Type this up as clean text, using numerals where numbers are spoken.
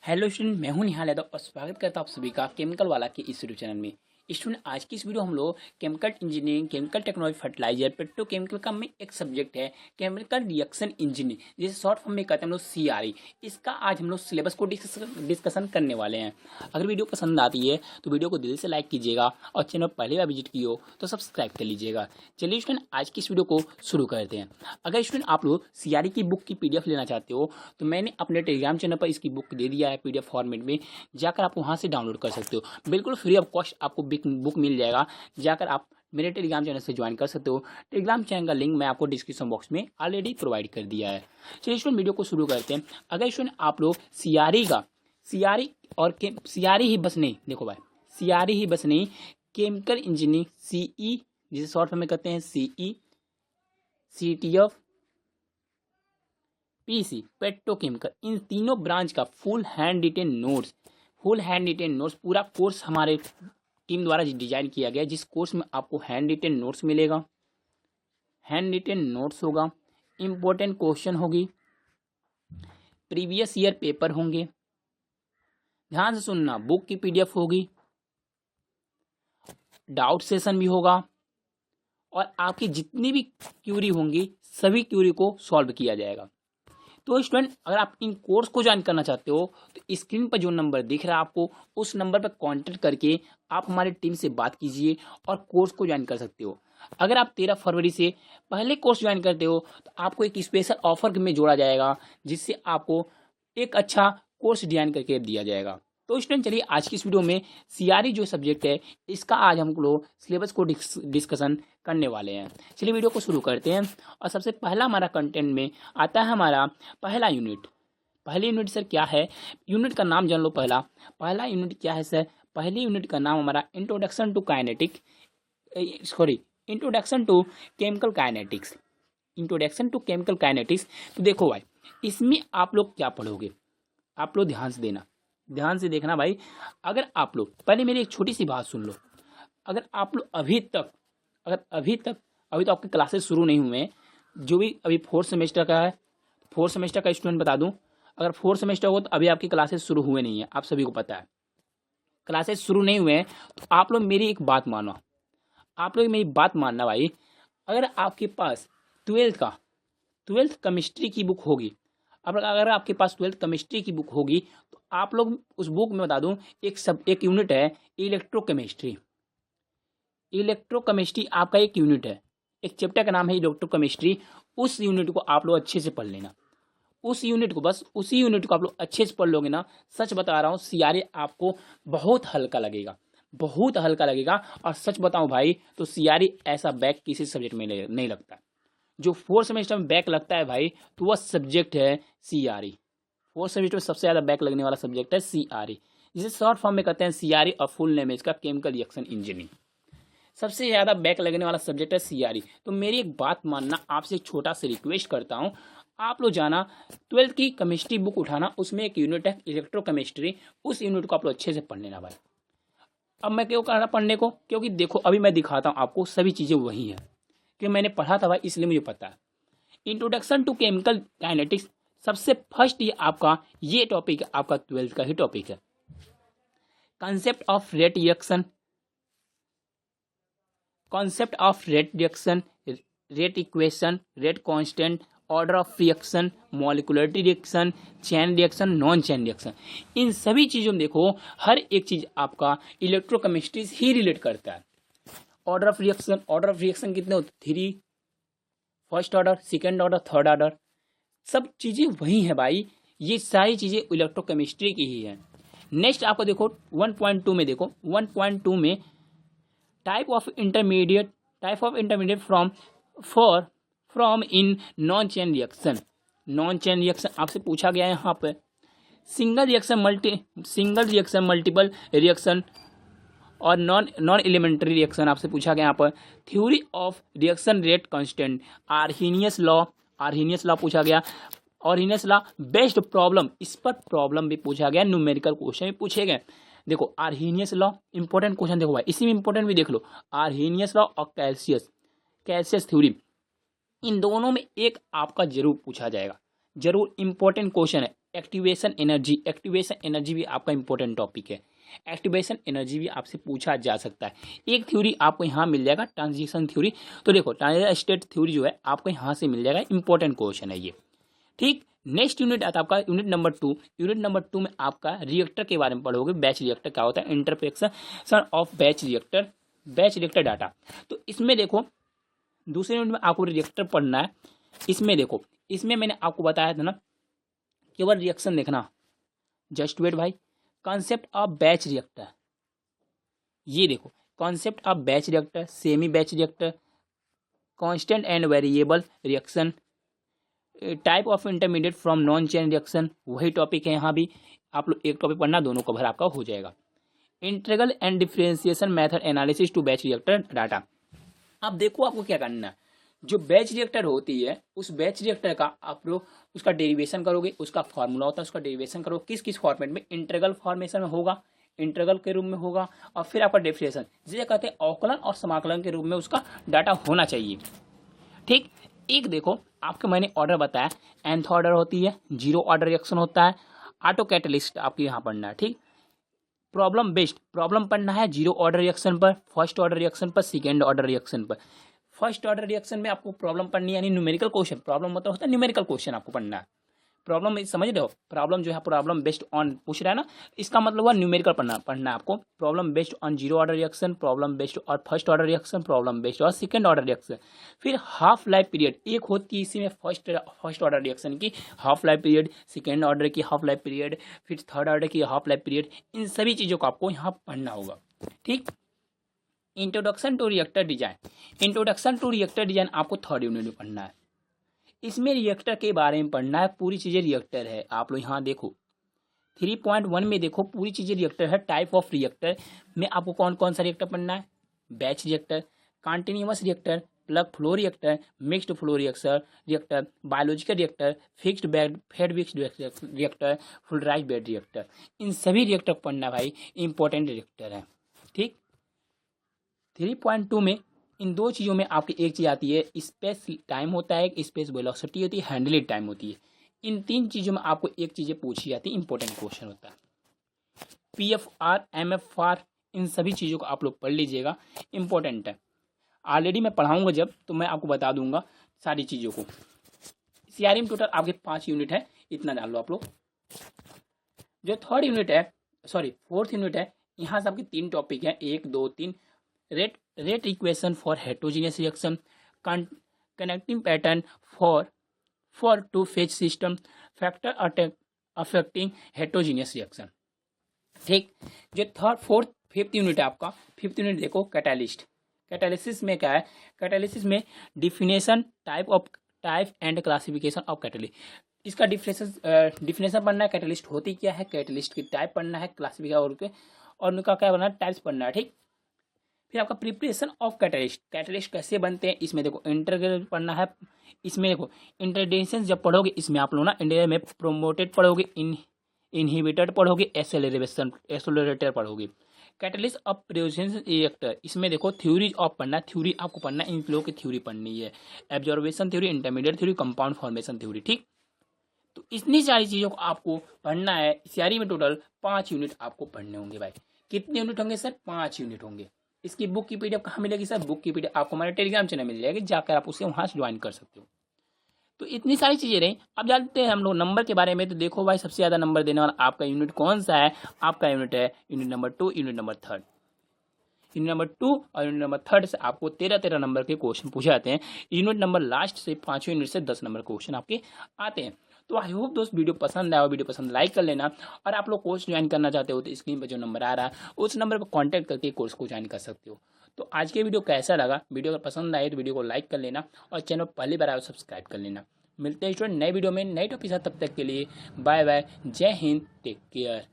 Hello student, मैं हूं निहाल यादव और स्वागत करता हूं आप सभी का केमिकल वाला के इस यूट्यूब चैनल में। स्टूडेंट, आज की इस वीडियो हम लोग chemical engineering, chemical technology, fertiliser, petrochemical का में एक सब्जेक्ट है केमिकल रिएक्शन इंजीनियरिंग, जिसे शॉर्ट फॉर्म में कहते हैं हम लोग CRE। इसका आज हम लोग सिलेबस को डिस्कशन करने वाले हैं। अगर वीडियो पसंद आती है तो वीडियो को दिल से लाइक कीजिएगा और चैनल पहली बार विजिट की हो तो सब्सक्राइब कर लीजिएगा। चलिए स्टूडेंट, आज की इस वीडियो को शुरू करते हैं। अगर स्टूडेंट आप लोग CRE की बुक की PDF लेना चाहते हो तो मैंने अपने टेलीग्राम चैनल पर इसकी बुक दे दिया है PDF फॉर्मेट में, जाकर आप वहां से डाउनलोड कर सकते हो। बिल्कुल फ्री ऑफ कॉस्ट आपको बुक मिल जाएगा, जाकर आप मेरे टेलीग्राम चैनल से ज्वाइन कर सकते हो। टेलीग्राम चैनल का लिंक मैं आपको डिस्क्रिप्शन बॉक्स में ऑलरेडी प्रोवाइड कर दिया है। चलिए स्टूडेंट, वीडियो को शुरू करते हैं। अगर स्टूडेंट आप लोग CRE और CRE ही बस नहीं, देखो भाई, CRE ही बस नहीं, केमिकल इंजीनियरिंग CE, जिसे शॉर्ट फॉर्म में कहते हैं CE, CTF, PC, पेट्रोकेमिकल, इन तीनों ब्रांच का फुल हैंड रिटेन नोट्स पूरा कोर्स हमारे टीम द्वारा डिजाइन किया गया है, जिस कोर्स में आपको हैंड रिटेन नोट्स मिलेगा, हैंड रिटेन नोट्स होगा, इंपॉर्टेंट क्वेश्चन होगी, प्रीवियस ईयर पेपर होंगे, ध्यान से सुनना, बुक की PDF होगी, डाउट सेशन भी होगा और आपकी जितनी भी क्यूरी होंगी सभी क्यूरी को सॉल्व किया जाएगा। तो स्टूडेंट, अगर आप इन कोर्स को ज्वाइन करना चाहते हो तो स्क्रीन पर जो नंबर दिख रहा है आपको, उस नंबर पर कांटेक्ट करके आप हमारी टीम से बात कीजिए और कोर्स को ज्वाइन कर सकते हो। अगर आप 13 फरवरी से पहले कोर्स ज्वाइन करते हो तो आपको एक स्पेशल ऑफर में जोड़ा जाएगा, जिससे आपको एक अच्छा कोर्स डिजाइन करके दिया जाएगा। तो स्टूडेंट, चलिए आज की इस वीडियो में CRE जो सब्जेक्ट है इसका आज हम लोग सिलेबस को डिस्कशन करने वाले हैं। चलिए वीडियो को शुरू करते हैं और सबसे पहला हमारा कंटेंट में आता है हमारा पहला यूनिट। पहले यूनिट सर क्या है? यूनिट का नाम जान लो। पहला यूनिट क्या है सर? पहले यूनिट का नाम हमारा introduction to chemical kinetics. Introduction to chemical kinetics. तो देखो भाई, इसमें आप लोग क्या पढ़ोगे, आप लोग ध्यान से देखना भाई। अगर आप लोग पहले मेरी एक छोटी सी बात सुन लो। अगर आप लोग अभी तो आपके क्लासेस शुरू नहीं हुए हैं, जो भी अभी 4th सेमेस्टर का है, 4th सेमेस्टर का स्टूडेंट बता दूं, अगर 4th सेमेस्टर हो तो अभी आपकी क्लासेस शुरू हुए नहीं है, आप सभी को पता है। क्लासेस शुरू नहीं हुए हैं तो आप लोग मेरी एक बात मानो, मानना भाई। अगर आपके पास 12th केमिस्ट्री की बुक होगी, अगर आपके पास 12th केमिस्ट्री की बुक होगी तो आप लोग उस बुक में बता दूं, एक यूनिट है इलेक्ट्रोकेमिस्ट्री आपका एक यूनिट है, एक चैप्टर का नाम है इलेक्ट्रोकेमिस्ट्री। उस यूनिट को आप लोग अच्छे से पढ़ लेना। उसी यूनिट को आप लोग अच्छे से पढ़ लोगे ना, सच बता रहा हूँ, CRE आपको बहुत हल्का लगेगा। और सच बताऊं भाई तो CRE ऐसा बैक किसी सब्जेक्ट में नहीं लगता। जो 4th सेमेस्टर में बैक लगता है भाई, तो वह सब्जेक्ट है CRE। 4th सेमेस्टर में सबसे ज्यादा बैक लगने वाला सब्जेक्ट है CRE, जिसे शॉर्ट फॉर्म में कहते हैं CRE और फुल नेम है इसका केमिकल रिएक्शन इंजीनियरिंग। सबसे ज्यादा बैक लगने वाला सब्जेक्ट है CRE। तो मेरी एक बात मानना, आपसे एक छोटा सा रिक्वेस्ट करता हूँ, आप लोग जाना 12th की केमिस्ट्री बुक उठाना, उसमें एक यूनिट है इलेक्ट्रोकेमिस्ट्री, उस यूनिट को आप लोग अच्छे से पढ़ लेना भाई। अब मैं क्यों कह रहा पढ़ने को, क्योंकि देखो अभी मैं दिखाता हूँ आपको, सभी चीजें वही है कि मैंने पढ़ा था भाई, इसलिए मुझे पता है। इंट्रोडक्शन टू केमिकल काइनेटिक्स सबसे फर्स्ट ये टॉपिक आपका 12th का ही टॉपिक है। Concept of rate reaction, rate equation, rate constant, order of reaction, molecularity reaction, chain reaction, non chain reaction, इन सभी चीजों में देखो हर एक चीज आपका इलेक्ट्रोकेमिस्ट्री से ही रिलेट करता है। ऑर्डर ऑफ रिएक्शन कितने होते? 3, first order, second order, third order, सब चीजें वही है भाई। ये सारी चीजें इलेक्ट्रोकेमिस्ट्री की ही है। नेक्स्ट आपको देखो 1.2 में type of intermediate from in non chain reaction आपसे पूछा गया है यहाँ पे। सिंगल रिएक्शन, मल्टीपल रिएक्शन और नॉन एलिमेंट्री रिएक्शन आपसे पूछा गया यहाँ पर। Theory of reaction rate constant, Arrhenius law पूछा गया। आर्हेनियस लॉ बेस्ड प्रॉब्लम, इस पर प्रॉब्लम भी पूछा गया, न्यूमेरिकल क्वेश्चन भी पूछे गए। देखो आर्हेनियस लॉ इंपॉर्टेंट क्वेश्चन, देखो भाई इसी में इंपॉर्टेंट भी देख लो। आर्हेनियस लॉ और कैल्सियस थ्योरी, इन दोनों में एक आपका जरूर पूछा जाएगा, जरूर इंपॉर्टेंट क्वेश्चन है। एक्टिवेशन एनर्जी भी आपका इंपॉर्टेंट टॉपिक है। एक्टिवेशन एनर्जी भी आपसे पूछा जा सकता है। एक थ्योरी आपको यहाँ मिल जाएगा, ट्रांजिशन थ्योरी। तो देखो ट्रांजिशन स्टेट थ्योरी जो है आपको यहाँ से मिल जाएगा, इंपॉर्टेंट क्वेश्चन है ये। ठीक, नेक्स्ट यूनिट आता है आपका यूनिट नंबर 2। यूनिट नंबर 2 में आपका रिएक्टर के बारे में पढ़ोगे। बैच रिएक्टर क्या होता है, इंटरप्रेक्शन ऑफ बैच रिएक्टर डाटा। तो इसमें देखो दूसरे यूनिट में आपको रिएक्टर पढ़ना है। इसमें देखो, इसमें मैंने आपको बताया था ना, केवल रिएक्शन देखना। जस्ट वेट भाई, कॉन्सेप्ट ऑफ बैच रिएक्टर, ये देखो concept of batch reactor, semi batch reactor, constant and variable reaction, type of intermediate from non chain reaction, वही टॉपिक है यहाँ भी। आप लोग एक टॉपिक पढ़ना, दोनों कवर आपका हो जाएगा। Integral and differentiation method analysis to batch reactor data. अब देखो आपको क्या करना है, जो बैच रिएक्टर होती है उस बैच रिएक्टर का आप लोग उसका डेरिवेशन करोगे, उसका फॉर्मूला होता है, उसका डेरिवेशन करोगे किस किस फॉर्मेट में, इंटीग्रल फॉर्मेशन में होगा, इंटीग्रल के रूप में होगा, और फिर आपका डिफरेंशिएशन जिसे कहते हैं अवकलन और समाकलन के रूप में उसका डाटा होना चाहिए। ठीक, एक देखो आपको मैंने ऑर्डर बताया, nth ऑर्डर होती है, 0 ऑर्डर रिएक्शन होता है, ऑटो कैटलिस्ट आपको यहाँ पढ़ना है। ठीक, प्रॉब्लम बेस्ड प्रॉब्लम पढ़ना है 0 ऑर्डर रिएक्शन पर, फर्स्ट ऑर्डर रिएक्शन पर, सेकेंड ऑर्डर रिएक्शन पर। फर्स्ट ऑर्डर रिएक्शन में आपको प्रॉब्लम पढ़नी है, यानी न्यूमेरिकल क्वेश्चन। प्रॉब्लम मतलब होता है न्यूमेरिकल क्वेश्चन आपको पढ़ना है। प्रॉब्लम समझ रहे हो, प्रॉब्लम जो है प्रॉब्लम बेस्ड ऑन पूछ रहा है ना, इसका मतलब हुआ न्यूमेरिकल पढ़ना है आपको। Problem based on 0 order reaction, problem based और first order reaction, problem based और सेकंड ऑर्डर रिएक्शन। फिर हाफ लाइफ पीरियड एक होती है इसी में, फर्स्ट ऑर्डर रिएक्शन की half life period, second order की हाफ लाइफ पीरियड, फिर थर्ड ऑर्डर की हाफ लाइफ पीरियड। इन सभी चीज़ों को आपको यहाँ पढ़ना होगा। ठीक, इंट्रोडक्शन टू रिएक्टर डिजाइन आपको थर्ड यूनिट में पढ़ना है। इसमें रिएक्टर के बारे में पढ़ना है, पूरी चीज़ें रिएक्टर है। आप लोग यहाँ देखो 3.1 में देखो पूरी चीज़ें रिएक्टर है। टाइप ऑफ रिएक्टर में आपको कौन कौन सा रिएक्टर पढ़ना है, batch reactor, continuous reactor, plug flow reactor, mixed flow reactor, biological reactor, fixed bed fed mixed reactor, fluidised bed reactor. इन सभी रिएक्टर पढ़ना भाई, इंपॉर्टेंट रिएक्टर है। ठीक, 3.2 में इन दो चीज़ों में आपकी एक चीज़ आती है, स्पेस टाइम होता है, एक स्पेस वेलोसिटी होती है, हैंडलिंग टाइम होती है। इन तीन चीज़ों में आपको एक चीज़ें पूछी जाती है, इंपॉर्टेंट क्वेश्चन होता है। PFR, MFR, इन सभी चीज़ों को आप लोग पढ़ लीजिएगा, इंपॉर्टेंट है। ऑलरेडी मैं पढ़ाऊँगा जब, तो मैं आपको बता दूंगा सारी चीज़ों को। CRM टोटल आपके 5 यूनिट है, इतना जान लो आप लोग। जो थर्ड यूनिट है, फोर्थ यूनिट है, यहाँ से आपके 3 टॉपिक हैं, 1 2 3। Rate equation for heterogeneous reaction, connecting pattern for two phase system, factor affecting heterogeneous reaction. ठीक, जो थर्ड फोर्थ फिफ्थ यूनिट है आपका, फिफ्थ यूनिट देखो कैटालिसिस में क्या है, कैटालिसिस में definition, type and classification of catalyst. इसका डिफिनेशन पढ़ना है, कैटालिस्ट होती क्या है, कैटालिस्ट की टाइप पढ़ना है, क्लासिफिकेशन और उनका क्या बनना है, टाइप्स पढ़ना है। ठीक, फिर आपका प्रिपरेशन ऑफ कैटालिस्ट कैसे बनते हैं, इसमें देखो इंटीग्रल पढ़ना है। इसमें देखो इंटरडेंशन जब पढ़ोगे, इसमें आप लोग ना इंडिया में प्रोमोटेड पढ़ोगे, इनहिबिटर पढ़ोगे, एक्सेलरेटर पढ़ोगे। कैटालिस्ट ऑफ प्रेजेंस रिएक्टर, इसमें देखो थ्योरीज ऑफ पढ़ना है, थ्योरी आपको पढ़ना है, इन फ्लो की थ्योरी पढ़नी है, absorption theory, intermediate theory, compound formation theory. ठीक, तो इतनी सारी चीज़ों को आपको पढ़ना है। CRE में टोटल 5 यूनिट आपको पढ़ने होंगे भाई। कितने यूनिट होंगे सर, 5 यूनिट होंगे। इसकी बुक की PDF कहाँ मिलेगी सर, बुक की PDF आपको हमारे टेलीग्राम चैनल मिल जाएगी, जाकर आप उसे वहाँ से ज्वाइन कर सकते हो। तो इतनी सारी चीज़ें रही। अब जानते हैं हम लोग नंबर के बारे में। तो देखो भाई, सबसे ज़्यादा नंबर देने वाला आपका यूनिट कौन सा है, आपका यूनिट है unit number 2, unit number 3। Unit number 2 और यूनिट नंबर 3 से आपको 13 नंबर के क्वेश्चन पूछे जाते हैं। यूनिट नंबर लास्ट से 5वें यूनिट से 10 नंबर क्वेश्चन आपके आते हैं। तो आई होप दोस्त वीडियो पसंद आया, वीडियो पसंद लाइक कर लेना। और आप लोग कोर्स ज्वाइन करना चाहते हो तो स्क्रीन पर जो नंबर आ रहा है उस नंबर पर कॉन्टैक्ट करके कोर्स को ज्वाइन कर सकते हो। तो आज के वीडियो कैसा लगा, वीडियो अगर पसंद आए तो वीडियो को लाइक कर लेना और चैनल पहली बार आए तो सब्सक्राइब कर लेना। मिलते हैं स्टूडेंट नए वीडियो में नए टॉपिक के साथ, तब तक के लिए बाय बाय, जय हिंद, टेक केयर।